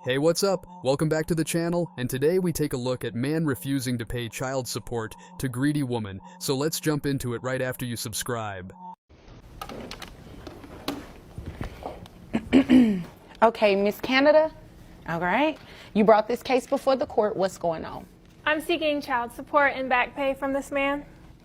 Hey, what's up? Welcome back to the channel, and today we take a look at man refusing to pay child support to greedy woman. So let's jump into it right after you subscribe. Okay, Miss Canada, all right. You brought this case before the court. What's going on? I'm seeking child support and back pay from this man.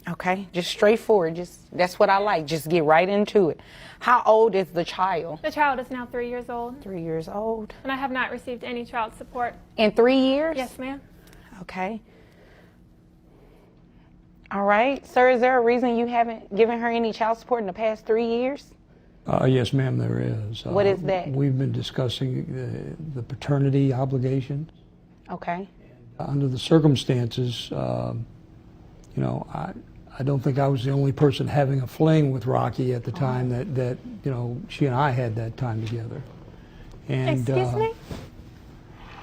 Okay, just straightforward. That's what I like. Just get right into it. How old is the child? The child is now 3 years old. 3 years old. And I have not received any child support. In 3 years? Yes, ma'am. Okay. All right. Sir, is there a reason you haven't given her any child support in the past 3 years? Yes, ma'am, there is. What is that? We've been discussing the paternity obligation. Okay. Under the circumstances, you know, I don't think I was the only person having a fling with Rocky at the time that you know, she and I had that time together. And, Excuse me?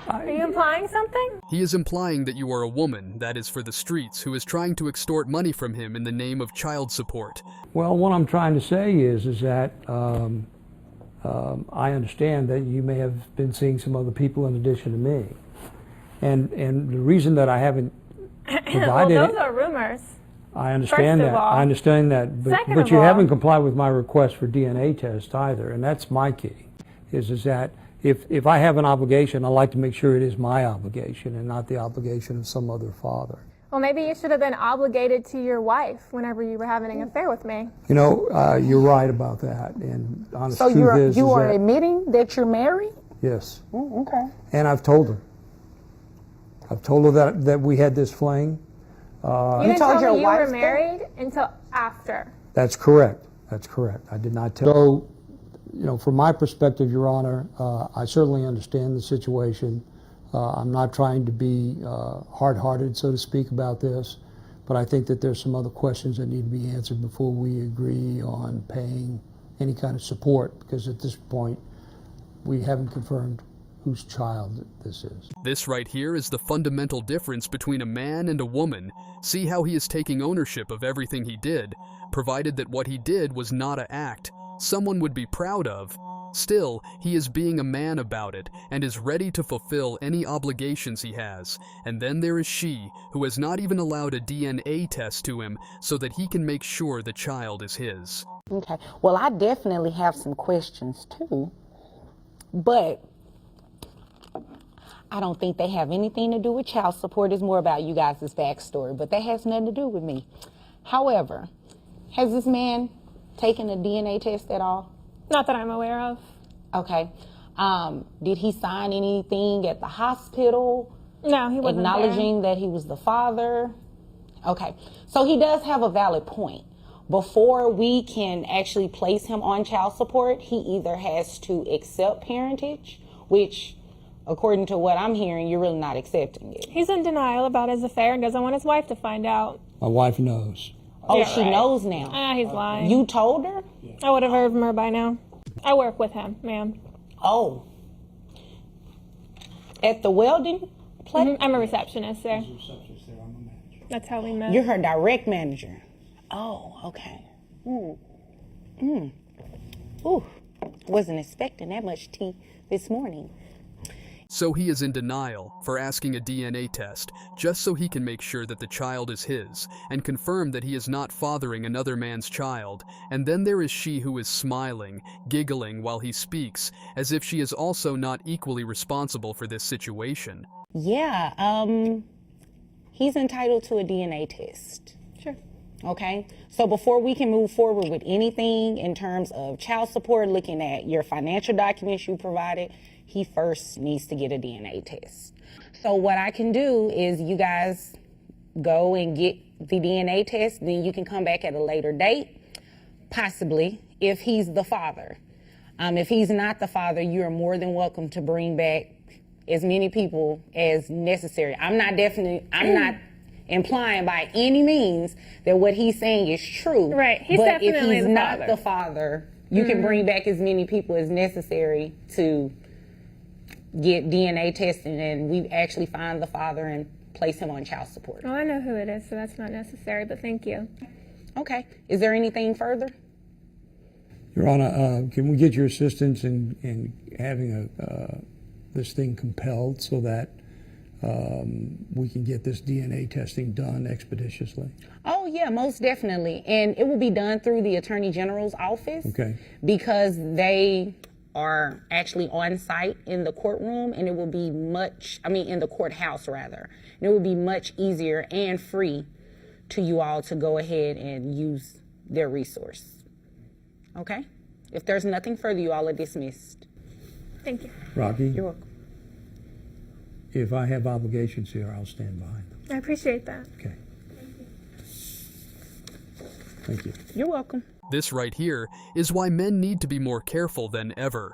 Are you implying something? He is implying that you are a woman, that is for the streets, who is trying to extort money from him in the name of child support. Well, what I'm trying to say is that I understand that you may have been seeing some other people in addition to me. And the reason that I haven't provided Well, those are rumors. I understand that. I understand that, but you haven't complied with my request for DNA test either, and that's my key. Is that if I have an obligation, I like to make sure it is my obligation and not the obligation of some other father. Well, maybe you should have been obligated to your wife whenever you were having an affair with me. You know, you're right about that, and honest truth is you are that, admitting that you're married? yes. Okay. And I've told her. I've told her that we had this fling. You didn't told tell your me you wife were that? married until after. That's correct. That's correct. I did not tell. So, you know, from my perspective, Your Honor, I certainly understand the situation. I'm not trying to be hard-hearted, so to speak, about this, but I think that there's some other questions that need to be answered before we agree on paying any kind of support, because at this point, we haven't confirmed whose child this is. This right here is the fundamental difference between a man and a woman. See how he is taking ownership of everything he did, provided that what he did was not an act someone would be proud of. Still, he is being a man about it and is ready to fulfill any obligations he has. And then there is she, who has not even allowed a DNA test to him so that he can make sure the child is his. Okay. Well, I definitely have some questions too, but I don't think they have anything to do with child support. It's more about you guys' backstory, but that has nothing to do with me. However, has this man taken a DNA test at all? Not that I'm aware of. Okay. Did he sign anything at the hospital? No, he wasn't acknowledging that he was the father? Okay. So he does have a valid point. Before we can actually place him on child support, he either has to accept parentage, which, according to what I'm hearing, you're really not accepting it. He's in denial about his affair and doesn't want his wife to find out. My wife knows. Oh, Yeah, she right. knows now. Ah, he's lying. You told her? I would have heard from her by now. I work with him, ma'am. Oh. At the welding place? I'm a receptionist there. That's how we met. You're her direct manager. Oh, okay. Ooh, wasn't expecting that much tea this morning. So he is in denial for asking a DNA test, just so he can make sure that the child is his, and confirm that he is not fathering another man's child. And then there is she who is smiling, giggling while he speaks, as if she is also not equally responsible for this situation. Yeah, he's entitled to a DNA test. Sure. Okay, so before we can move forward with anything in terms of child support, looking at your financial documents you provided, he first needs to get a DNA test. So what I can do is you guys go and get the DNA test, then you can come back at a later date, possibly, if he's the father. If he's not the father, you are more than welcome to bring back as many people as necessary. I'm not implying by any means that what he's saying is true. Right, he's but definitely if he's the not father. the father, you can bring back as many people as necessary to get DNA testing, and we actually find the father and place him on child support. Well, I know who it is, so that's not necessary, but thank you. Okay. Is there anything further? Your Honor, can we get your assistance in having this thing compelled so that we can get this DNA testing done expeditiously? Oh yeah, most definitely. And it will be done through the Attorney General's office. Okay. Because they are actually on site in the courtroom, and it will be in the courthouse rather. And it will be much easier and free to you all to go ahead and use their resource. Okay? If there's nothing further, you all are dismissed. Thank you. Rocky? You're welcome. If I have obligations here, I'll stand behind them. I appreciate that. Okay. Thank you. You're welcome. This right here is why men need to be more careful than ever.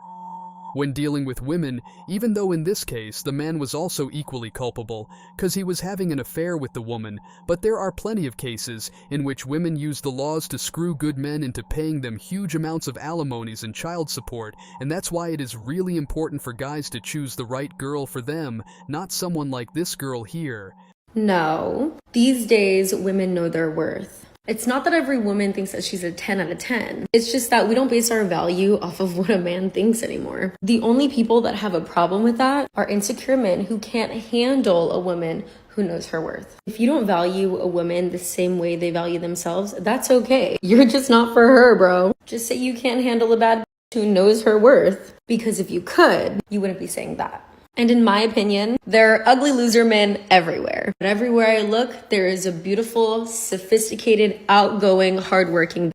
When dealing with women, even though in this case the man was also equally culpable, because he was having an affair with the woman, but there are plenty of cases in which women use the laws to screw good men into paying them huge amounts of alimonies and child support, and that's why it is really important for guys to choose the right girl for them, not someone like this girl here. No. These days, women know their worth. It's not that every woman thinks that she's a 10 out of 10. It's just that we don't base our value off of what a man thinks anymore. The only people that have a problem with that are insecure men who can't handle a woman who knows her worth. If you don't value a woman the same way they value themselves, that's okay. You're just not for her, bro. Just say you can't handle a bad who knows her worth. Because if you could, you wouldn't be saying that. And in my opinion, there are ugly loser men everywhere. But everywhere I look, there is a beautiful, sophisticated, outgoing, hardworking.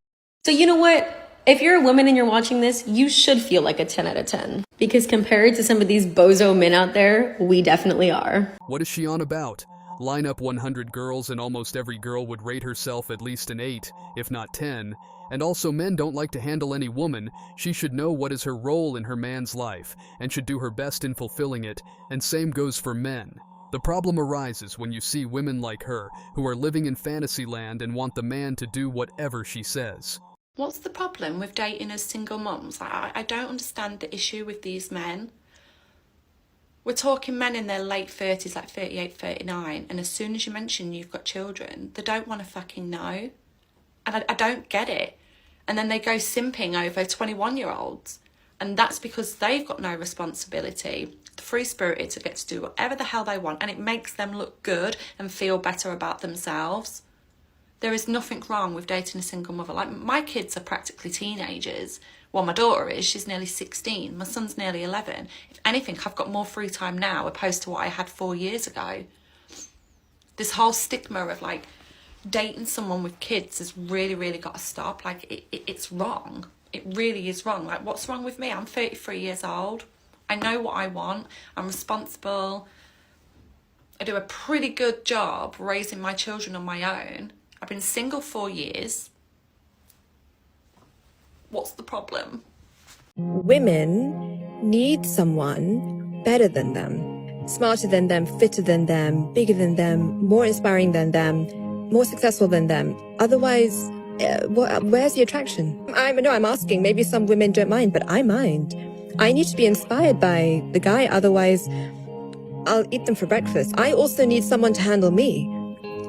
So you know what? If you're a woman and you're watching this, you should feel like a 10 out of 10. Because compared to some of these bozo men out there, we definitely are. What is she on about? Line up 100 girls and almost every girl would rate herself at least an 8, if not 10. And also, men don't like to handle any woman. She should know what is her role in her man's life, and should do her best in fulfilling it, and same goes for men. The problem arises when you see women like her, who are living in fantasy land and want the man to do whatever she says. What's the problem with dating as single mums? I don't understand the issue with these men. We're talking men in their late 30s, like 38, 39, and as soon as you mention you've got children, they don't want to fucking know. And I don't get it. And then they go simping over 21-year-olds. And that's because they've got no responsibility. The free-spirited to get to do whatever the hell they want. And it makes them look good and feel better about themselves. There is nothing wrong with dating a single mother. Like, my kids are practically teenagers. Well, my daughter is. She's nearly 16. My son's nearly 11. If anything, I've got more free time now opposed to what I had 4 years ago. This whole stigma of, like, dating someone with kids has really, really got to stop. Like, it's wrong. It really is wrong. Like, what's wrong with me? I'm 33 years old. I know what I want. I'm responsible. I do a pretty good job raising my children on my own. I've been single 4 years. What's the problem? Women need someone better than them, smarter than them, fitter than them, bigger than them, more inspiring than them, more successful than them. Otherwise, where's the attraction? I'm asking, maybe some women don't mind, but I mind. I need to be inspired by the guy, otherwise I'll eat them for breakfast. I also need someone to handle me.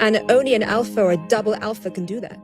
And only an alpha or a double alpha can do that.